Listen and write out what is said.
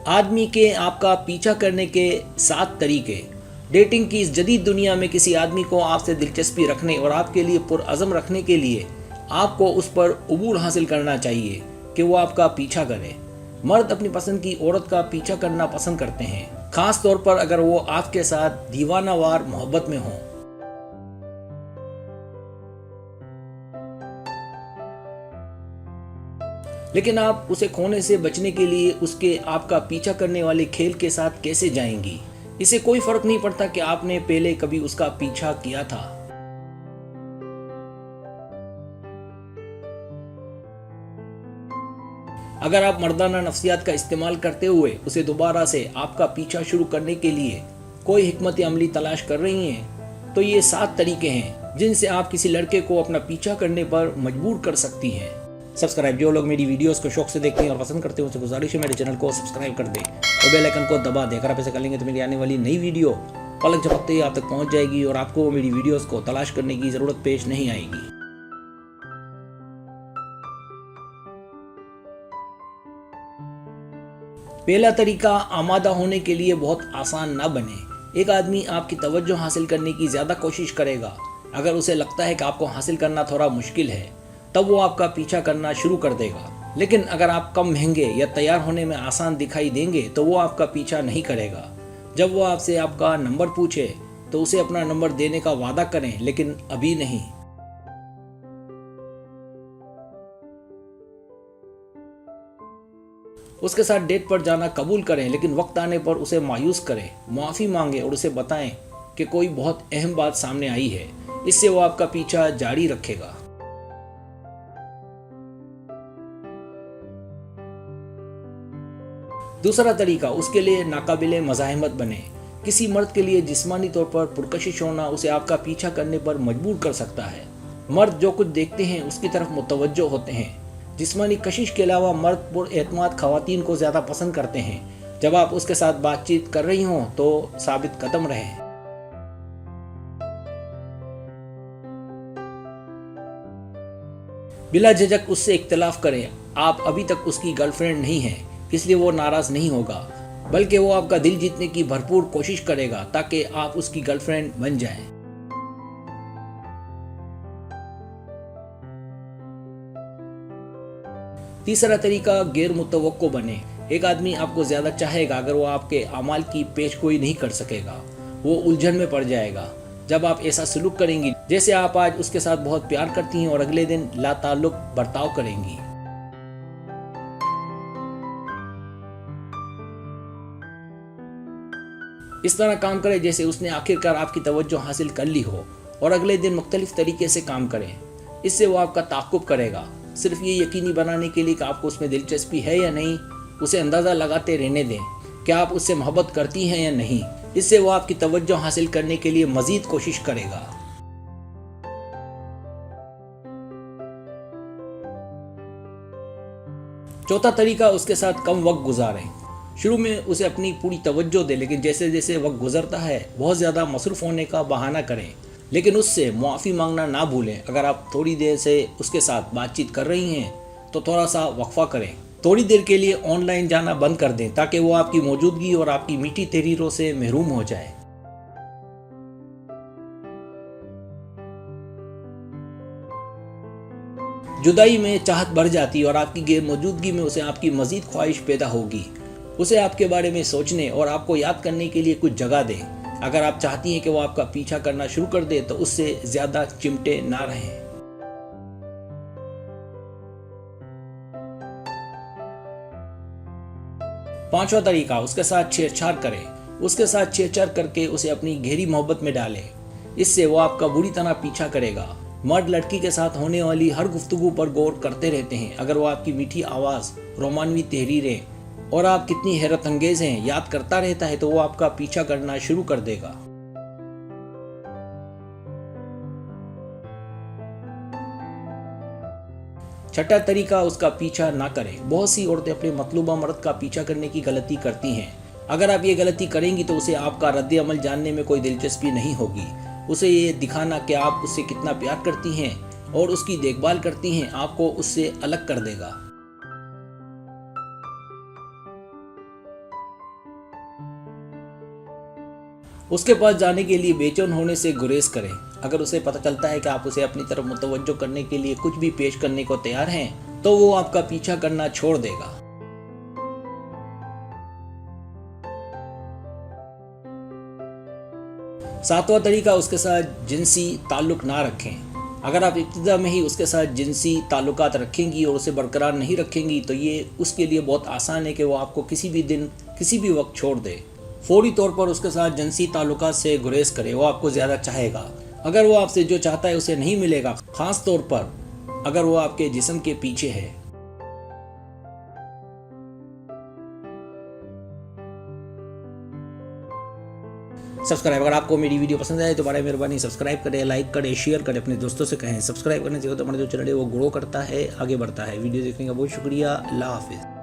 आदमी के आपका पीछा करने के 7 तरीके। डेटिंग की इस जदीद दुनिया में किसी आदमी को आपसे दिलचस्पी रखने और आपके लिए पुरअज़म रखने के लिए आपको उस पर अबूर हासिल करना चाहिए कि वो आपका पीछा करे। मर्द अपनी पसंद की औरत का पीछा करना पसंद करते हैं, खास तौर पर अगर वो आपके साथ दीवानावार मोहब्बत में हों। लेकिन आप उसे खोने से बचने के लिए उसके आपका पीछा करने वाले खेल के साथ कैसे जाएंगी? इसे कोई फर्क नहीं पड़ता कि आपने पहले कभी उसका पीछा किया था। अगर आप मर्दाना नफ्सियात का इस्तेमाल करते हुए उसे दोबारा से आपका पीछा शुरू करने के लिए कोई हिकमत अमली तलाश कर रही हैं, तो ये 7 तरीके हैं जिनसे आप किसी लड़के को अपना पीछा करने पर मजबूर कर सकती हैं। सब्सक्राइब, जो लोग मेरी वीडियोस को शौक से देखते हैं और पसंद करते हैं उनसे गुजारिश है मेरे चैनल को सब्सक्राइब कर दें और बेल आइकन को दबा दें। अगर आप ऐसे कर लेंगे तो मेरी आने वाली नई वीडियो पलक झपकते ही आप तक पहुंच जाएगी और आपको मेरी वीडियोस को तलाश करने की ज़रूरत पेश नहीं आएगी। पहला तरीका, आमादा होने के लिए बहुत आसान ना बने। एक आदमी आपकी तवज्जो हासिल करने की ज़्यादा कोशिश करेगा अगर उसे लगता है कि आपको हासिल करना थोड़ा मुश्किल है, तब वो आपका पीछा करना शुरू कर देगा। लेकिन अगर आप कम महंगे या तैयार होने में आसान दिखाई देंगे तो वो आपका पीछा नहीं करेगा। जब वो आपसे आपका नंबर पूछे तो उसे अपना नंबर देने का वादा करें, लेकिन अभी नहीं। उसके साथ डेट पर जाना कबूल करें, लेकिन वक्त आने पर उसे मायूस करें। माफ़ी मांगे और उसे बताएं कि कोई बहुत अहम बात सामने आई है। इससे वो आपका पीछा जारी रखेगा। दूसरा तरीका, उसके लिए नाकाबिले मज़ाहमत बने। किसी मर्द के लिए जिस्मानी तौर पर पुरकशिश होना उसे आपका पीछा करने पर मजबूर कर सकता है। मर्द जो कुछ देखते हैं उसकी तरफ मुतवज्जो होते हैं। जिस्मानी कशिश के अलावा मर्द पुरएतमाद खवातीन को ज़्यादा पसंद करते हैं। जब आप उसके साथ बातचीत कर रही हों तो साबित कदम रहें। बिला झिझक उससे इख्तिलाफ करें। आप अभी तक उसकी गर्लफ्रेंड नहीं हैं, इसलिए वो नाराज नहीं होगा, बल्कि वो आपका दिल जीतने की भरपूर कोशिश करेगा ताकि आप उसकी गर्लफ्रेंड बन जाएं। तीसरा तरीका, गैर मुतवक्को बने। एक आदमी आपको ज्यादा चाहेगा अगर वो आपके अमाल की पेशगोई नहीं कर सकेगा। वो उलझन में पड़ जाएगा जब आप ऐसा सलूक करेंगी जैसे आप आज उसके साथ बहुत प्यार करती हैं और अगले दिन लाताल्लुक बर्ताव करेंगी। इस तरह काम करें जैसे उसने आखिरकार आपकी तवज्जो हासिल कर ली हो और अगले दिन मुख्तलिफ तरीके से काम करें। इससे वो आपका ताक़ुब करेगा। सिर्फ ये यकीनी बनाने के लिए कि आपको उसमें दिलचस्पी है या नहीं, उसे अंदाज़ा लगाते रहने दें कि आप उससे मोहब्बत करती हैं या नहीं। इससे वो आपकी तवज्जो हासिल करने के लिए मज़ीद कोशिश करेगा। चौथा तरीका, उसके साथ कम वक्त गुजारें। शुरू में उसे अपनी पूरी तवज्जो दें, लेकिन जैसे जैसे वक्त गुजरता है बहुत ज़्यादा मसरूफ़ होने का बहाना करें। लेकिन उससे मुआफ़ी मांगना ना भूलें। अगर आप थोड़ी देर से उसके साथ बातचीत कर रही हैं तो थोड़ा सा वक्फा करें। थोड़ी देर के लिए ऑनलाइन जाना बंद कर दें ताकि वो आपकी मौजूदगी और आपकी मीठी तहरीरों से महरूम हो जाए। जुदाई में चाहत बढ़ जाती और आपकी गैर मौजूदगी में उसे आपकी मज़ीद ख्वाहिश पैदा होगी। उसे आपके बारे में सोचने और आपको याद करने के लिए कुछ जगह दें। अगर आप चाहती हैं कि वो आपका पीछा करना शुरू कर दे तो उससे ज़्यादा चिमटे ना रहें। पांचवा तरीका, उसके साथ छेड़छाड़ करें। उसके साथ छेड़छाड़ करके उसे अपनी गहरी मोहब्बत में डालें। इससे वो आपका बुरी तरह पीछा करेगा। मर्द लड़की के साथ होने वाली हर गुफ्तगू पर गौर करते रहते हैं। अगर वो आपकी मीठी आवाज़, रोमानवी तहरीरें और आप कितनी हैरत अंगेज हैं याद करता रहता है तो वो आपका पीछा करना शुरू कर देगा। छठा तरीका, उसका पीछा ना करें। बहुत सी औरतें अपने मतलूबा मर्द का पीछा करने की गलती करती हैं। अगर आप ये गलती करेंगी तो उसे आपका रद्द अमल जानने में कोई दिलचस्पी नहीं होगी। उसे ये दिखाना कि आप उससे कितना प्यार करती हैं और उसकी देखभाल करती हैं आपको उससे अलग कर देगा। उसके पास जाने के लिए बेचैन होने से गुरेज करें। अगर उसे पता चलता है कि आप उसे अपनी तरफ मुतवज्जो करने के लिए कुछ भी पेश करने को तैयार हैं, तो वो आपका पीछा करना छोड़ देगा। सातवां तरीका, उसके साथ जिनसी ताल्लुक ना रखें। अगर आप इब्तिदा में ही उसके साथ जिनसी ताल्लुकात रखेंगी और उसे बरकरार नहीं रखेंगी तो ये उसके लिए बहुत आसान है कि वो आपको किसी भी दिन किसी भी वक्त छोड़ दे। फौरी तौर पर उसके साथ जिनसी ताल्लुकात से गुरेज करे, वो आपको ज़्यादा चाहेगा। अगर वो आपसे जो चाहता है उसे नहीं मिलेगा, ख़ास तौर पर अगर वो आपके जिस्म के पीछे है। सब्सक्राइब, अगर आपको मेरी वीडियो पसंद आए तो बड़ी मेहरबानी सब्सक्राइब करें, लाइक करें, शेयर करें, अपने दोस्तों से कहें। सब्सक्राइब करने से हमारा जो चैनल है वो ग्रो करता है, आगे बढ़ता है। वीडियो देखने का बहुत शुक्रिया। अल्लाह हाफिज़।